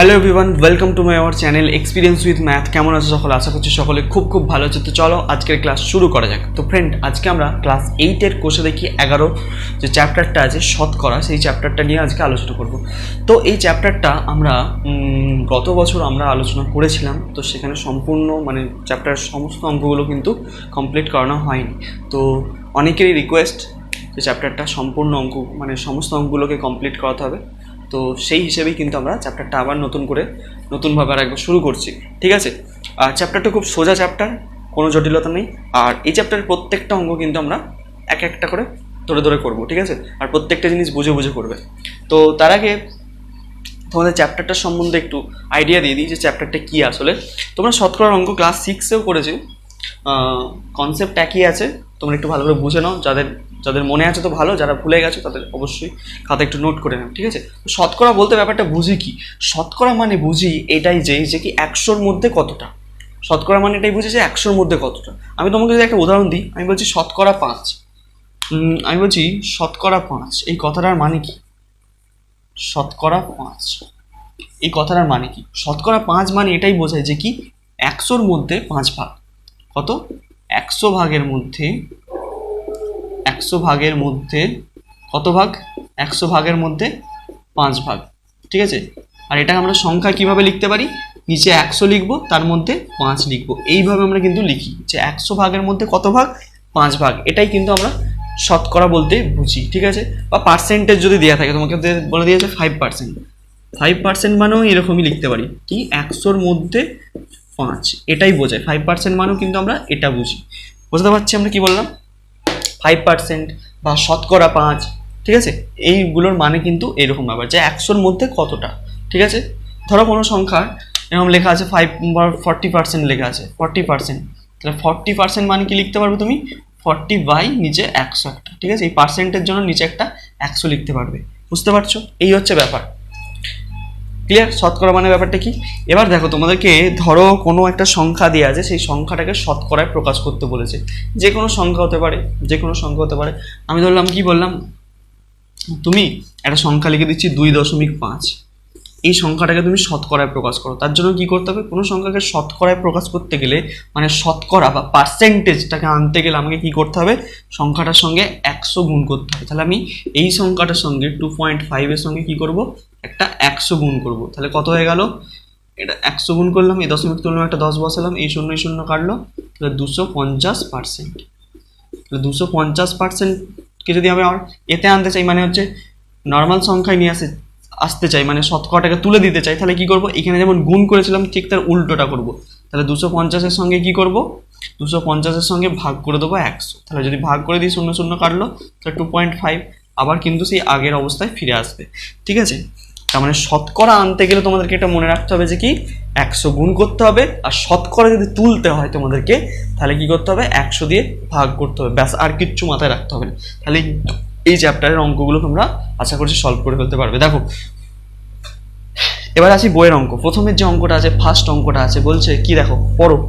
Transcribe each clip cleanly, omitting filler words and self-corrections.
Hello everyone, welcome to my our channel experience with math. কেমন আছে সকলে? আশা করছি সকলে খুব ভালো আছে। তো চলো আজকের ক্লাস শুরু করা যাক। তো ফ্রেন্ড, আজকে আমরা ক্লাস 8-এর কোষে দেখি 11 যে চ্যাপ্টারটা আছে শতকরা, সেই চ্যাপ্টারটা নিয়ে আজকে আলোচনা করব। তো এই চ্যাপ্টারটা আমরা গত বছর আমরা আলোচনা করেছিলাম। তো সেখানে সম্পূর্ণ চ্যাপ্টারের সমস্ত অঙ্কগুলো কিন্তু কমপ্লিট করানো হয়নি। তো অনেকেরই রিকোয়েস্ট যে চ্যাপ্টারটা সম্পূর্ণ অঙ্ক সমস্ত অঙ্কগুলোকে কমপ্লিট করাতে হবে। তো সেই হিসেবেই কিন্তু আমরা চ্যাপ্টারটা আবার নতুনভাবে আর একবার শুরু করছি, ঠিক আছে? আর চ্যাপ্টারটা খুব সোজা চ্যাপ্টার, কোনো জটিলতা নেই। আর এই চ্যাপ্টারের প্রত্যেকটা অঙ্ক কিন্তু আমরা এক একটা করে ধরে করবো, ঠিক আছে? আর প্রত্যেকটা জিনিস বুঝে করবে। তো তার আগে তোমাদের চ্যাপ্টারটার সম্বন্ধে একটু আইডিয়া দিয়ে দিই যে চ্যাপ্টারটা কী আসলে। তোমরা শতকরার অঙ্ক ক্লাস 6-এও করেছি, কনসেপ্ট একই আছে। তোমরা একটু ভালো করে বুঝে নাও, যাদের মনে আছে তো ভালো, যারা ভুলে গেছো তাদের অবশ্যই খাতা একটু নোট করে নাও, ঠিক আছে? শতকরা বলতে ব্যাপারটা বুঝি কি, শতকরা মানে বুঝি এটাই যে কি 100-র মধ্যে কতটা। শতকরা মানে এটাই বুঝি যে 100-র মধ্যে কতটা। আমি তোমাকে যদি একটা উদাহরণ দিই, আমি বলছি শতকরা 5, আমি বলছি শতকরা 5, এই কথাটার মানে কি? শতকরা 5 এই কথাটার মানে কি? শতকরা 5 মানে এটাই বোঝায় যে কি 100-র মধ্যে 5 ভাগ। কত? 100 ভাগের মধ্যে কত ভাগ? 100 ভাগের মধ্যে 5 ভাগ, ঠিক আছে? আর এটা আমরা সংখ্যা কিভাবে লিখতে পারি? নিচে 100 লিখবো, তার মধ্যে 5 লিখবো, এইভাবে আমরা কিন্তু লিখি যে 100 ভাগের মধ্যে কত ভাগ? 5 ভাগ। এটাই কিন্তু আমরা শতকরা বলতে বুঝি, ঠিক আছে? বা পার্সেন্টেজ যদি দেওয়া থাকে, তোমাকে বলে দিয়েছে 5% মানেও এরকমই লিখতে পারি কি 100-র মধ্যে 5, এটাই বোঝায় 5% মানেও কিন্তু আমরা এটা বুঝি। বুঝতে পারছি আমরা কি বললাম? 5% বা শতকরা 5, ঠিক আছে? এইগুলোর মানে কিন্তু এরকম ব্যাপার যে 100-র মধ্যে কতটা, ঠিক আছে? ধরো কোনো সংখ্যার এরকম লেখা আছে 5 বা 40% লেখা আছে 40%, তাহলে 40% মানে কি লিখতে পারবে তুমি? 40 বাই নিচে 100 একটা, ঠিক আছে? এই পার্সেন্টের জন্য নিচে একটা 100 লিখতে পারবে। বুঝতে পারছো? এই হচ্ছে ব্যাপার। ক্লিয়ার? শতকরা মানে ব্যাপারটা কি? এবার দেখো, তোমাদেরকে ধরো কোনো একটা সংখ্যা দেওয়া আছে, সেই সংখ্যাটাকে শতকরায় প্রকাশ করতে বলেছে। যে কোনো সংখ্যা হতে পারে। আমি ধরলাম, কি বললাম, তুমি একটা সংখ্যা লিখে দিচ্ছি 2.5। এই সংখ্যাটাকে তুমি শতকরায় প্রকাশ করো। তার জন্য কি করতে হবে? কোনো সংখ্যাকে শতকরায় প্রকাশ করতে গেলে শতকরা বা পার্সেন্টেজটাকে আনতে গেলে আমাকে কি করতে হবে? সংখ্যাটার সঙ্গে 100 গুণ করতে হবে। তাহলে আমি এই সংখ্যাটার সঙ্গে 2.5-এর সঙ্গে কি করব? একটা 100 গুণ করব। তাহলে কত হয়ে গেল? এটা 100 গুণ করলাম, এই দশমিক তুললাম, একটা 10 বসালাম, এই শূন্য কাটলো, তাহলে 250%। তাহলে 250%কে যদি আমি এতে আনতে চাই, হচ্ছে নর্মাল সংখ্যায় নিয়ে আসতে চাই, শতকরাটাকে তুলে দিতে চাই, তাহলে কি করব? এখানে যেমন গুণ করেছিলাম ঠিক তার উল্টোটা করব। তাহলে 250-এর সঙ্গে কি করব? 250-এর সঙ্গে ভাগ করে দেবো 100। তাহলে যদি ভাগ করে দিই, শূন্য কাটলো, তাহলে 2.5 আবার কিন্তু সেই আগের অবস্থায় ফিরে আসবে, ঠিক আছে? তার শতকরা আনতে গেলে তোমাদেরকে এটা মনে রাখতে হবে যে কি 100 গুণ করতে হবে, আর শতকরা যদি তুলতে হয় তোমাদেরকে, তাহলে কি করতে হবে? 100 দিয়ে ভাগ করতে হবে, ব্যাস। আর কিচ্ছু মাথায় রাখতে হবে না। তাহলে এই চ্যাপ্টারের অঙ্কগুলো তোমরা আশা করছি সলভ করে ফেলতে পারবে। দেখো, এবার আসি বইয়ের অঙ্ক। প্রথমের যে অঙ্কটা আছে, ফার্স্ট অঙ্কটা আছে, বলছে কি, দেখো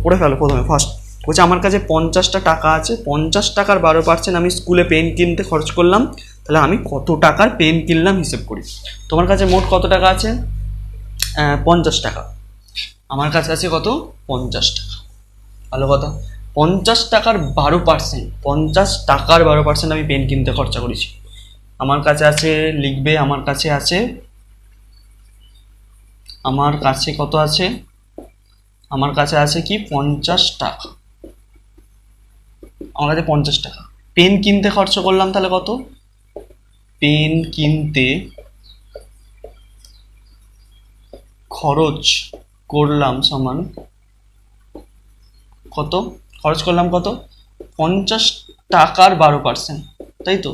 পড়ে ফেলো প্রথমে। ফার্স্ট বলছে আমার কাছে 50টা টাকা আছে, 50 টাকার 12% আমি স্কুলে পেন কিনতে খরচ করলাম, তাহলে আমি কত টাকার পেন কিনলাম হিসেব করি। তোমার কাছে মোট কত টাকা আছে? 50 টাকা। আমার কাছে আছে কত? 50 টাকা। ভালো কথা। 50 টাকার 12%, 50 টাকার 12% আমি পেন কিনতে খরচা করেছি। আমার কাছে আছে, লিখবে, আমার কাছে কত আছে? আমার কাছে আছে কি 50 টাকা। আমার কাছে 50 টাকা পেন কিনতে খরচ করলাম, তাহলে কত? পেন কিনতে খরচ করলাম সমান কত? খরচ করলাম কত? 50 টাকার 12%, তাই তো?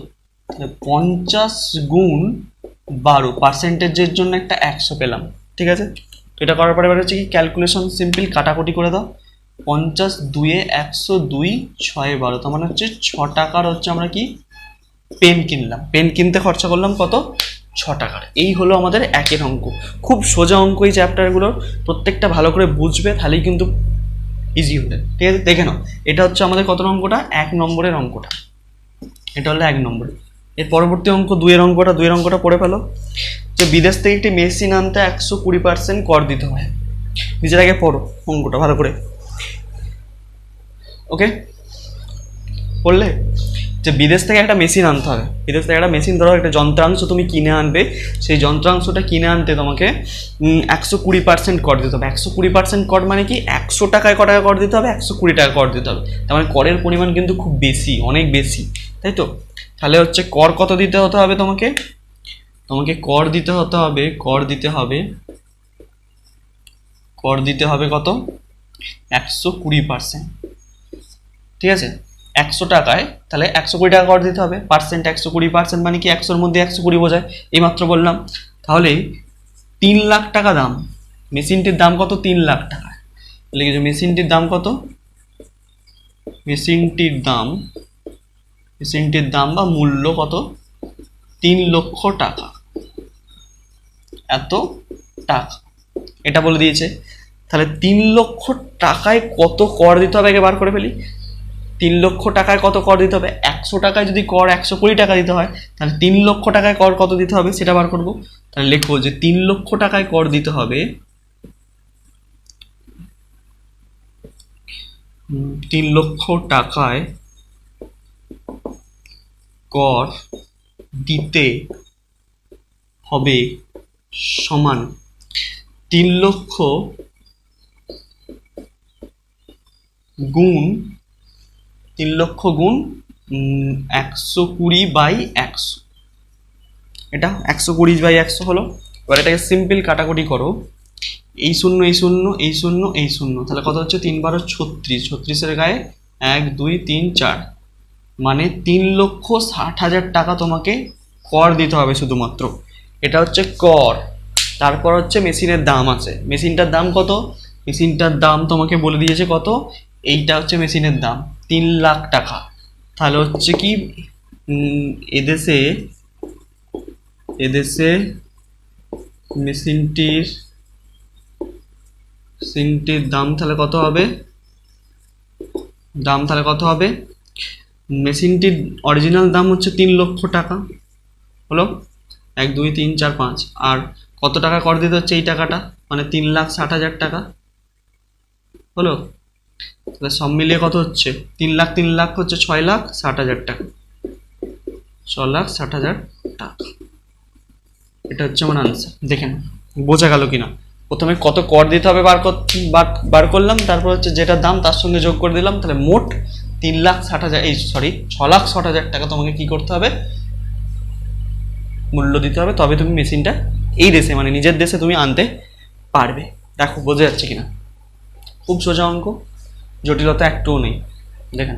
তাহলে 50 গুণ 12, পার্সেন্টেজের জন্য একটা 100 পেলাম, ঠিক আছে? তো এটা করার পরে এবার হচ্ছে কি ক্যালকুলেশন, সিম্পল কাটাকুটি করে দাও। 50 2-এ 100, 2 6 12, তার মানে হচ্ছে 6 টাকার হচ্ছে আমরা কি পেন কিনলাম। পেন কিনতে খরচা করলাম কত? 6 টাকার। এই হলো আমাদের একের অঙ্ক। খুব সোজা অঙ্ক এই চ্যাপ্টারগুলোর, প্রত্যেকটা ভালো করে বুঝবে, তাহলেই কিন্তু ইজি হবে, ঠিক আছে? দেখে নাও, এটা হচ্ছে আমাদের কত অঙ্কটা? 1 নম্বরের অঙ্কটা। এটা হলো 1 নম্বর। এর পরবর্তী অঙ্ক দুইয়ের অঙ্কটা পড়ে ফেলো, যে বিদেশ থেকে একটি মেশিন আনতে 120% কর দিতে হয়। নিজের আগে পড়ো অঙ্কটা ভালো করে। ওকে, পড়লে যে বিদেশ থেকে একটা মেশিন আনতে হবে, বিদেশ থেকে একটা মেশিন, ধরো একটা যন্ত্রাংশ তুমি কিনে আনবে, সেই যন্ত্রাংশটা কিনে আনতে তোমাকে 120% কর দিতে হবে। 120% কর মানে কি, 100 টাকায় ক টাকা কর দিতে হবে, 120 টাকা কর দিতে হবে। তার মানে করের পরিমাণ কিন্তু খুব বেশি, অনেক বেশি, তাই তো? তাহলে হচ্ছে কর কত দিতে হতে হবে তোমাকে, তোমাকে কর দিতে হবে কত, 120%। ঠিক আছে, 100 টাকায় তাহলে 120 টাকা কর দিতে হবে। পার্সেন্ট 120% মানে কি, 100-র মধ্যে 120 বোঝায়, এইমাত্র বললাম। তাহলে 3 লাখ টাকা দাম, মেশিনটির দাম কত, 3 লাখ টাকা। লিখেছো মেশিনটির দাম কত, মেশিনটির দাম বা মূল্য কত, 3 লক্ষ টাকা, এত টাকা, এটা বলে দিয়েছে। তাহলে 3 লক্ষ টাকায় কত কর দিতে হবে আগে বার করে ফেলি। 3 লক্ষ টাকায় কত কর দিতে হবে, 100 টাকায় যদি কর 120 টাকা দিতে হয়, তাহলে 3 লক্ষ টাকায় কর কত দিতে হবে সেটা বার করবো। তাহলে লিখবো যে 3 লক্ষ টাকায় কর দিতে হবে, 3 লক্ষ টাকায় কর দিতে হবে সমান 3 লক্ষ গুণ 120/100, এটা 120/100 হলো। এবার এটাকে সিম্পল কাটাকুটি করো, এই শূন্য এই শূন্য এই শূন্য এই শূন্য, তাহলে কত হচ্ছে, 3 × 36, 36-এর গায়ে 1 2 3 4, মানে 3,60,000 টাকা তোমাকে কর দিতে হবে শুধুমাত্র। এটা হচ্ছে কর। তারপর হচ্ছে মেশিনের দাম আছে, মেশিনটার দাম কত, মেশিনটার দাম তোমাকে বলে দিয়েছে কত, এইটা হচ্ছে মেশিনের দাম 3 লাখ টাকা। তাহলে হচ্ছে কি, এদেশে মেশিনটির দাম তাহলে কত হবে, মেশিনটির অরিজিনাল দাম হচ্ছে 3 লক্ষ টাকা হলো, 1 2 3 4 5, আর কত টাকা কর দিতে হচ্ছে এই টাকাটা, মানে 3,60,000 টাকা হলো। তাহলে সব মিলিয়ে কত হচ্ছে, 3 লাখ হচ্ছে 6,60,000 টাকা, 6,60,000 টাকা। এটা হচ্ছে আমার আনসার। দেখেন বোঝা গেল কিনা, প্রথমে কত কর দিতে হবে বার করলাম, তারপর হচ্ছে যেটা দাম তার সঙ্গে যোগ করে দিলাম, তাহলে মোট 3,60,000, 6,60,000 টাকা তোমাকে কি করতে হবে, মূল্য দিতে হবে, তবে তুমি মেশিনটা এই দেশে মানে নিজের দেশে তুমি আনতে পারবে। দেখো বোঝা যাচ্ছে কিনা, খুব সোজা অঙ্ক, জটিলতা একটুও নেই, দেখেন।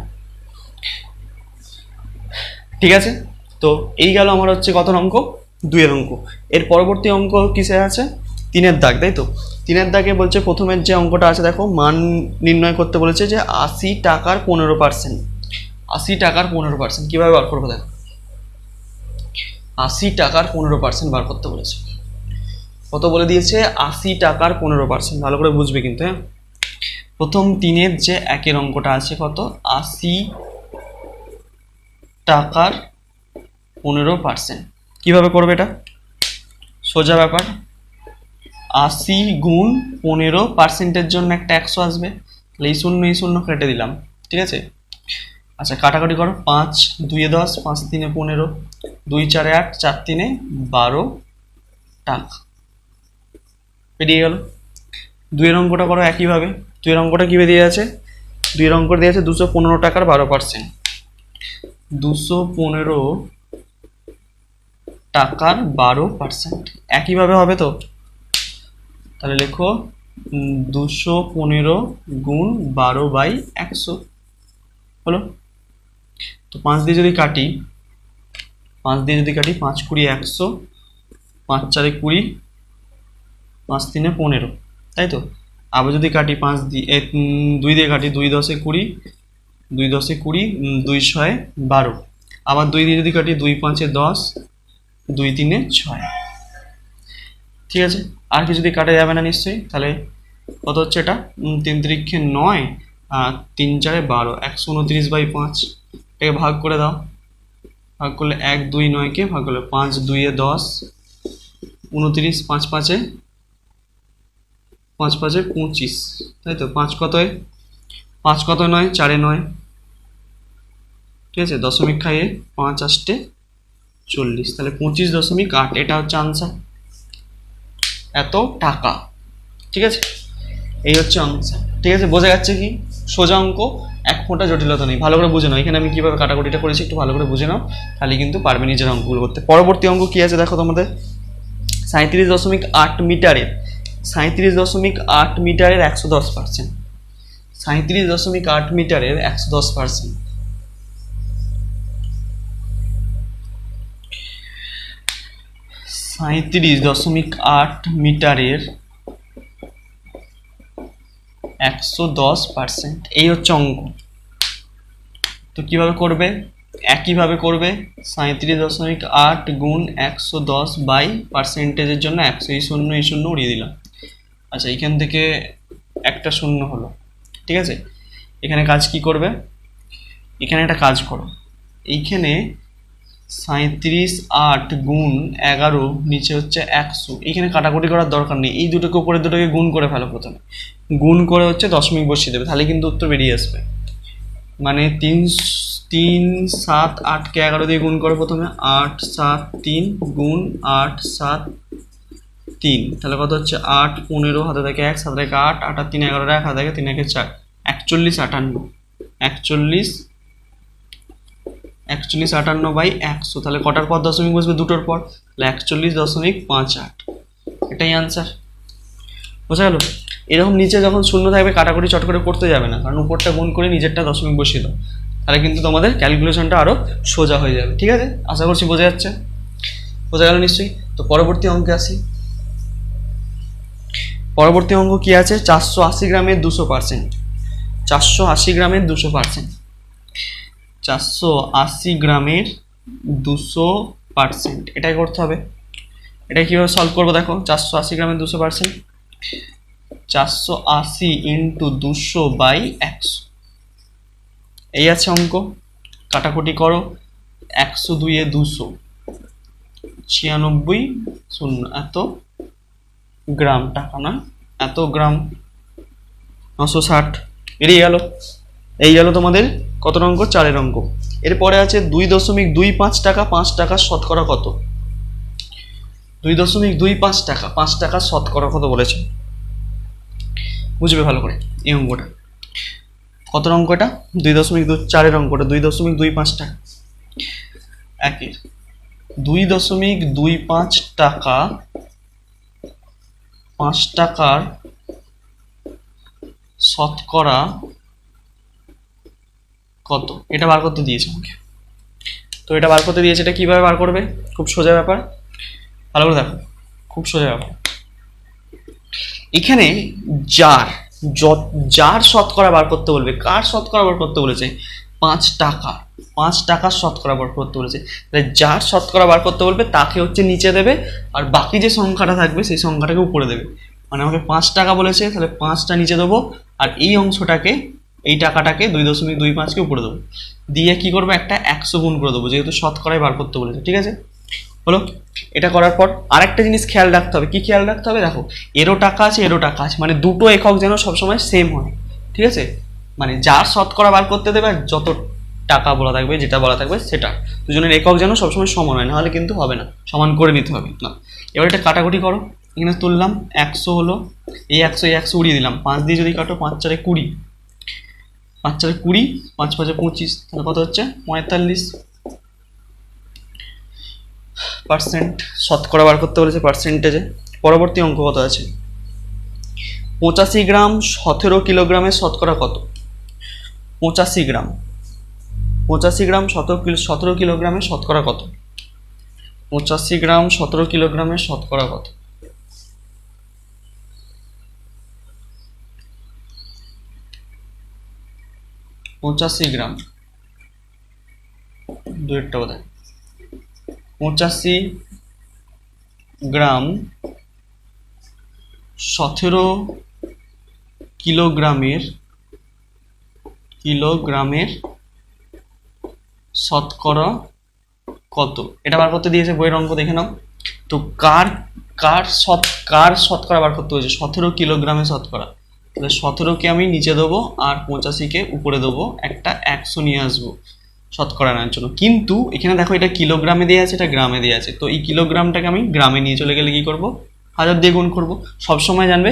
ঠিক আছে, তো এই গেল আমার হচ্ছে কত অঙ্ক, 2-এর অঙ্ক। এর পরবর্তী অঙ্ক কিসে আছে, 3-এর দাগ, তাই তো? 3-এর দাগে বলছে, প্রথমের যে অঙ্কটা আছে দেখো, মান নির্ণয় করতে বলেছে যে 80 টাকার 15%, 80 টাকার 15%, কীভাবে বার করবো দেখো, 80 টাকার 15% বার করতে বলেছে। কত বলে দিয়েছে, 80 টাকার 15%, ভালো করে বুঝবে কিন্তু, হ্যাঁ। প্রথম 3-এর যে 1-এর অঙ্কটা আছে কত, 80 টাকার 15%, কিভাবে করবে এটা, সোজা ব্যাপার, 80 গুণ 15%-এর জন্য একটা 100 আসবে, তাহলে এই শূন্য কেটে দিলাম, ঠিক আছে। আচ্ছা কাটাকাটি করো, 5 2 10, 5 3 15, 2 4 8, 4 3 12 টাকা বেরিয়ে গেল। 2-এর অঙ্কটা করো একইভাবে, 2-এর অঙ্কটা কীভাবে দিয়ে আছে, 2-এর অঙ্ক দিয়ে আছে 215 টাকার 12%, 215 টাকার 12%, একইভাবে হবে তো। তাহলে লেখো 215 গুণ 12/100 হলো। তো 5 দিয়ে যদি কাটি, 5 20 100, 5 4 20, 5 3 15, তাই তো। আবার যদি কাটি 5 দিয়ে 2 দিয়ে কাটি, 2 10 20, 2 10 20, 2 6 12, আবার 2 দিয়ে যদি কাটি, 2 5 10, 2 3 6, ঠিক আছে। আর কি যদি কাটা যাবে না নিশ্চয়ই, তাহলে কত হচ্ছে এটা, 3 3 9, আর 3 4 12, 129/5, এটাকে ভাগ করে দাও, ভাগ করলে 1 2 9-কে ভাগ করলে 5 2-এ 10, 29, 5 5-এ 25, তাই তো? 5 কতয়? 5 কত 9? 4-এ 9, ঠিক আছে? দশমিক খাইয়ে 5 8-এ 40, তাহলে 25.8, এটা হচ্ছে আনসার। এত টাকা, ঠিক আছে? এই হচ্ছে আনসার, ঠিক আছে? বোঝা যাচ্ছে কি? সোজা অঙ্ক, এক ফোঁটা জটিলতা নেই। ভালো করে বুঝে নাও, এখানে আমি কিভাবে কাটাকুটিটা করেছি একটু ভালো করে বুঝে নাও, তাহলে কিন্তু পারবে নিজের অঙ্কগুলো করতে। পরবর্তী অঙ্ক কি আছে দেখো তোমাদের, 37.8 মিটারের 37.8 মিটারের 110%। 37.8 মিটারের 110%। 37.8 মিটারের 110%, এই হচ্ছে অঙ্ক। তো কিভাবে করবে? একইভাবে করবে, 37.8 গুণ 110 বাই পার্সেন্টেজের জন্য 100, এই শূন্য উড়িয়ে দিলাম। আচ্ছা, এখান থেকে একটা শূন্য হলো, ঠিক আছে? এখানে কাজ কি করবে? এখানে একটা কাজ করো, এইখানে 37.8 গুণ 11, নিচে হচ্ছে 100, এইখানে কাটাকুটি করার দরকার নেই, এই দুটোকে উপরের দুটোকে গুণ করে ফেলো। প্রথমে গুণ করে হচ্ছে দশমিক বসিয়ে দেবে, তাহলে কিন্তু উত্তর বেরিয়ে আসবে। মানে 3 7 8-কে 11 দিয়ে গুণ করো প্রথমে, 8 7 3 গুণ 8 7 3, তাহলে কত হচ্ছে? 8 15, হাতে থেকে 1, হাতে থেকে 8, 8 আর 3 11, 1 হাতে থেকে 3 1 4, 41 58, 41 58 বাই 100, তাহলে কটার পর দশমিক বসবে? দুটোর পর, তাহলে 41.58, এটাই আনসার। বোঝা গেল? এরকম নিচে যখন শূন্য থাকবে কাটাকুটি চট করে করতে যাবে না, কারণ উপরটা গুণ করে নিজেরটা দশমিক বসিয়ে দাও, তাহলে কিন্তু তোমাদের ক্যালকুলেশনটা আরও সোজা হয়ে যাবে, ঠিক আছে? আশা করছি বোঝা যাচ্ছে, বোঝা গেল নিশ্চয়ই। তো পরবর্তী অঙ্কে আসি। পরবর্তী অঙ্ক কি আছে? 480 গ্রামের 200%। 480 গ্রামের 200%। 480 গ্রামের 200%, এটাই করতে হবে। এটা কীভাবে সলভ করবো দেখো, 480 গ্রামের 200%, 480 ইন্টু 200 বাই 100, এই আছে অঙ্ক। কাটাকুটি করো, 100 2-এ 200, 96 শূন্য, এত গ্রাম, টাকা না, এত গ্রাম, 960, বেরিয়ে গেল। এই গেল তোমাদের কত অঙ্ক? 4-এর অঙ্ক। এরপরে আছে 2.25 টাকা 5 টাকার শতকরা কত? 2.25 টাকা 5 টাকার শতকরা কত বলেছে? বুঝবে ভালো করে এই অঙ্কটা। কত অঙ্ক এটা? 2.4-এর অঙ্কটা, 2.25 টাকা। একের 2.25 টাকা 5 টাকার শতকরা কত? এটা বার করতে দিয়েছে আমাকে। তো এটা বার করতে দিয়েছে, এটা কিভাবে বার করবে? খুব সোজা ব্যাপার, ভালো করে দেখো, খুব সোজা ব্যাপার। এখানে যার শতকরা বার করতে বলবে, কার শতকরা বার করতে বলেছে? 5 টাকা, 5 টাকার শতকরা বার করতে বলেছে, তাহলে যার শতকরা বার করতে বলবে তাকে হচ্ছে নিচে দেবে, আর বাকি যে সংখ্যাটা থাকবে সেই সংখ্যাটাকে উপরে দেবে। মানে আমাকে 5 টাকা বলেছে, তাহলে 5টা নিচে দেবো, আর এই অংশটাকে, এই টাকাটাকে 2.25-কে উপরে দেবো, দিয়ে কি করবো? একটা 100 গুণ করে দেবো, যেহেতু শতকরাই বার করতে বলেছে, ঠিক আছে? হলো। এটা করার পর আরেকটা জিনিস খেয়াল রাখতে হবে। কি খেয়াল রাখতে হবে? দেখো, এরও টাকা আছে, এরও টাকা আছে, মানে দুটো একক যেন সবসময় সেম হয়, ঠিক আছে? মানে যার শতকরা বার করতে দেবে, যত টাকা বলা থাকবে, যেটা বলা থাকবে সেটা, দুজনের একক যেন সবসময় সমান হয়, নাহলে কিন্তু হবে না, সমান করে নিতে হবে না। এবার এটা কাটাকুটি করো, এখানে তুললাম 100 হলো, এই 100 উড়িয়ে দিলাম, 5 দিয়ে যদি কাটো, 5 4-এ 20, 5 4-এ 20, 5 5-এ 25, তাহলে কত হচ্ছে? 45%। শতকরা বার করতে বলেছে পার্সেন্টেজে। পরবর্তী অঙ্ক কত আছে? 85 গ্রাম 17 কিলোগ্রামের শতকরা কত? 85 গ্রাম 17 কিলোগ্রামের শতকরা কত? 85 গ্রাম 17 কিলোগ্রামের শতকরা কত? পঁচাশি গ্রাম, দুইটা বোধ হয়, 85 গ্রাম 17 কিলোগ্রামের শতকরা কত, এটা বার করতে দিয়েছে বইয়ের অঙ্ক, দেখে নাও। তো কার কার কার শতকরা বার করতে হয়েছে, 17 কিলোগ্রামে শতকরা। তাহলে 17কে আমি নিচে দেবো আর 85কে উপরে দেবো, একটা 100 নিয়ে আসবো শতকরা নেওয়ার জন্য। কিন্তু এখানে দেখো এটা কিলোগ্রামে দেওয়া আছে, এটা গ্রামে দেওয়া আছে। তো এই কিলোগ্রামটাকে আমি গ্রামে নিয়ে চলে গেলে কি করব, 1000 দিয়ে গুণ করবো। সবসময় জানবে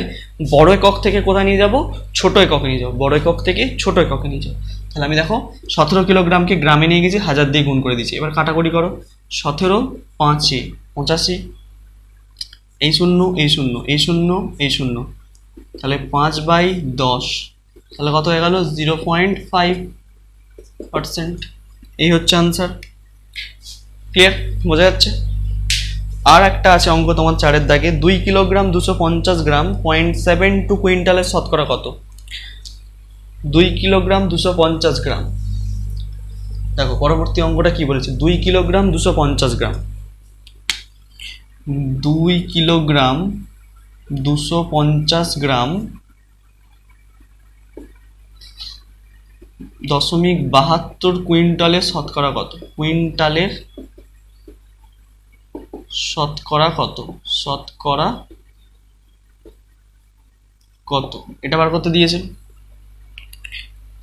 বড় একক থেকে কোথায় নিয়ে যাব, ছোট এককে নিয়ে যাবো, বড় একক থেকে ছোট এককে নিয়ে যাবো। তাহলে আমি দেখো 17 কিলোগ্রামকে গ্রামে নিয়ে গেছি, 1000 দিয়ে গুণ করে দিচ্ছি। এবার কাটাকুটি করো, 17 5 85, এই শূন্য এই শূন্য এই শূন্য এই শূন্য, তাহলে 5/10, তাহলে কত হয়ে গেল 0.5%। এই হচ্ছে আনসার। ক্লিয়ার, বোঝা যাচ্ছে? আর একটা আছে অঙ্ক তোমার 4-এর দাগে, 2 কিলোগ্রাম 250 গ্রাম 0.72 কুইন্টালের শতকরা কত। 2 কিলোগ্রাম 250 গ্রাম, দেখো পরবর্তী অঙ্কটা কি বলেছে, 2 কিলোগ্রাম 250 গ্রাম, 2 কিলোগ্রাম 250 গ্রাম 0.72 কুইন্টালের শতকরা কত, কুইন্টালের শতকরা কত, শতকরা কত, এটা বার করতে দিয়েছে।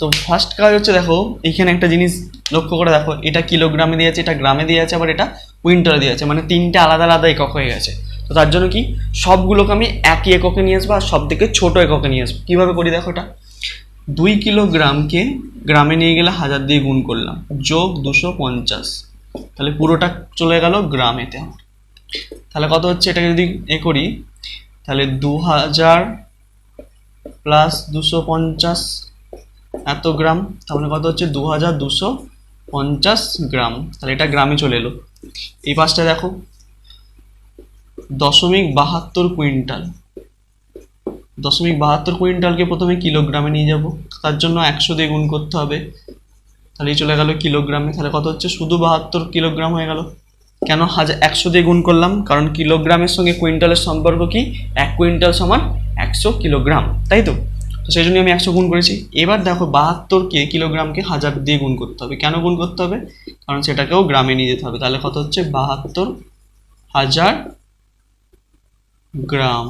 তো ফার্স্ট কাজ হচ্ছে, দেখো এইখানে একটা জিনিস লক্ষ্য করে দেখো, এটা কিলোগ্রামে দিয়েছে, এটা গ্রামে দিয়ে আছে, আবার এটা কুইন্টালে দিয়ে আছে, মানে তিনটে আলাদা আলাদা একক হয়ে গেছে। তো তার জন্য কি সবগুলোকে আমি একই এককে নিয়ে আসবো আর সব থেকে ছোট এককে নিয়ে আসবো। কীভাবে করি দেখো, এটা 2 কিলোগ্রামকে গ্রামে নিয়ে গেলে 1000 দিয়ে গুণ করলাম, যোগ 250, তাহলে পুরোটা চলে গেল গ্রামেতে। তাহলে কত হচ্ছে, এটাকে যদি এ করি তাহলে 2000 প্লাস 250 এত গ্রাম, তাহলে কত হচ্ছে 2250 গ্রাম। তাহলে এটা গ্রামে চলে এলো। এই পাশটা দেখো 0.72 কুইন্টাল, 0.72 কুইন্টালকে প্রথমে কিলোগ্রামে নিয়ে যাব, তার জন্য 100 দিয়ে গুণ করতে হবে, তাহলে চলে গেল কিলোগ্রামে। তাহলে কত হচ্ছে, শুধু 72 কিলোগ্রাম হয়ে গেল। কেন 100 দিয়ে গুণ করলাম, কারণ কিলোগ্রামের সঙ্গে কুইন্টালের সম্পর্ক কি, 1 কুইন্টাল সমান 100 কিলোগ্রাম, তাই তো। তো সেই জন্য আমি 100 গুণ করেছি। এবার দেখো 72কে কিলোগ্রামকে 1000 দিয়ে গুণ করতে হবে। কেন গুণ করতে হবে, কারণ সেটাকেও গ্রামে নিয়ে যেতে হবে। তাহলে কত হচ্ছে 72,000 গ্রাম।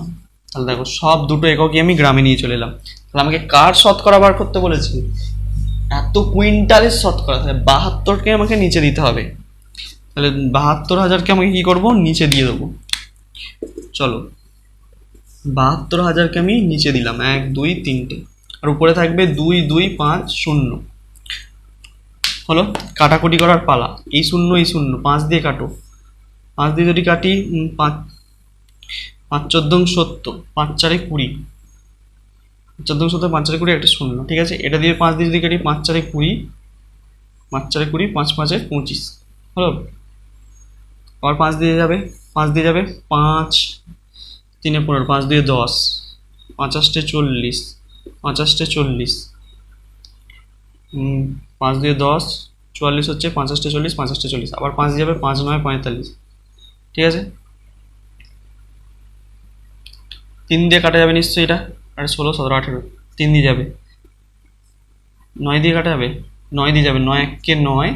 তাহলে দেখো সব দুটো এককই আমি গ্রামে নিয়ে চলে এলাম। তাহলে আমাকে কার শতকরা বার করতে বলেছি, এত কুইন্টালের শতকরা, তাহলে 72কে আমাকে নিচে দিতে হবে। তাহলে 72,000কে আমাকে কি করব, নিচে দিয়ে দেবো। চলো 72,000কে আমি নিচে দিলাম, 1 2 3টে, আর উপরে থাকবে 2 2 5 0। হলো, কাটাকুটি করার পালা। এই শূন্য এই শূন্য 5 দিয়ে কাটো, 5 দিয়ে যদি কাটি 5 5 14 70, 5 4 20, 14 70 5 4 20 একটা শূন্য, ঠিক আছে। এটা দিয়ে 5 দিয়ে যদি কাটি 5 4 20, 5 4 20, 5 5 25, হলো। আবার 5 দিয়ে যাবে, 5 দিয়ে যাবে, 5 3 15, 5 দিয়ে 10, 50 40, 50 40, 5 দিয়ে 10 44 হচ্ছে, 50 40, 50 40, আবার 5 দিয়ে যাবে, 5 9 45, ঠিক আছে। 3 দিয়ে কাটা যাবে নিশ্চয়ই, এটা আর 16 17 18, 3 দিয়ে যাবে, 9 দিয়ে কাটা যাবে, 9 দিয়ে যাবে, 9 1 কে 9,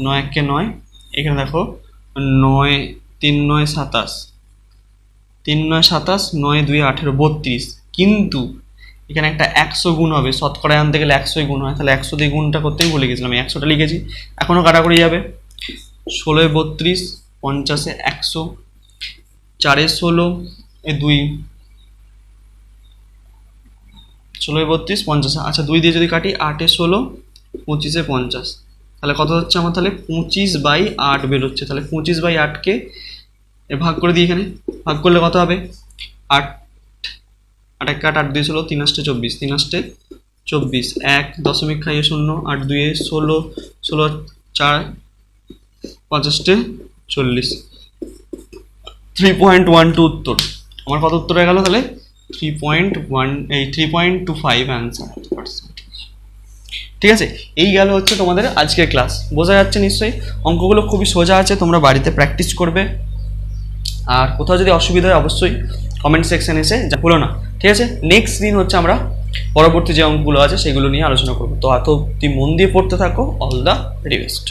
9 1 কে 9, এখানে দেখো 9 3 9 27, 3 9 27, 9 2 18 32, কিন্তু এখানে একটা 100 গুণ হবে, শতকরায় আনতে গেলে 100 গুণ হয়, তাহলে 100 দিয়ে গুণটা করতেই ভুলে গেছিলাম, আমি 100টা লিখেছি। এখনও কাটাকুটি যাবে, 16 32, 50 100, 4 16 2, 16 32 50, আচ্ছা 2 দিয়ে যদি কাটি 8 16, 25 50, তাহলে কত হচ্ছে আমার, তাহলে 25/8 বেরোচ্ছে। তাহলে 25/8কে ভাগ করে দিই, এখানে ভাগ করলে কত হবে, 8 8 1 8 8 2 16, 3 8 24, 3 8 24, 1 দশমিক খাইয়ে 0, 8 2 16, 16 4 50 40, 3.12 উত্তর। আমার কত উত্তর হয়ে গেল, তাহলে 3.25 অ্যান্সার। ঠিক আছে, এই গেল হচ্ছে তোমাদের আজকের ক্লাস। বোঝা যাচ্ছে নিশ্চয়ই, অঙ্কগুলো খুবই সোজা আছে, তোমরা বাড়িতে প্র্যাকটিস করবে। আর কোথাও যদি অসুবিধা হয় অবশ্যই কমেন্ট সেকশন এসে ভুলো না, ঠিক আছে। নেক্সট দিন হচ্ছে আমরা পরবর্তী যে অঙ্কগুলো আছে সেগুলো নিয়ে আলোচনা করবো। তো এত মন দিয়ে পড়তে থাকো। All the very best.